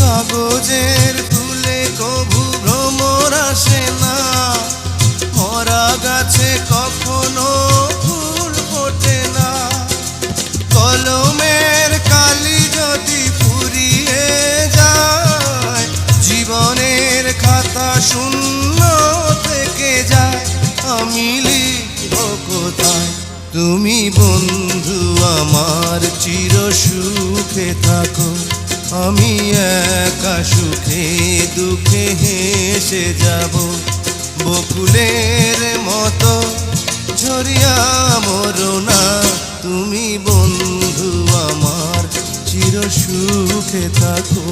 কাগজের ফুলে কভু ভ্রমর আসে না, মরা গাছে কখনো ফুল ফোটে না। কলমের কালি যদি ফুরিয়ে যায়, জীবনের খাতা শূন্য থেকে যায়। আমি লিখব কোথায়? তুমি বন্ধু আমার চির সুখে থাকো, আমি একা সুখে দুঃখে হেসে যাব। বকুলের মতো ঝরিয়া মরো না, তুমি বন্ধু আমার চির সুখে থাকো।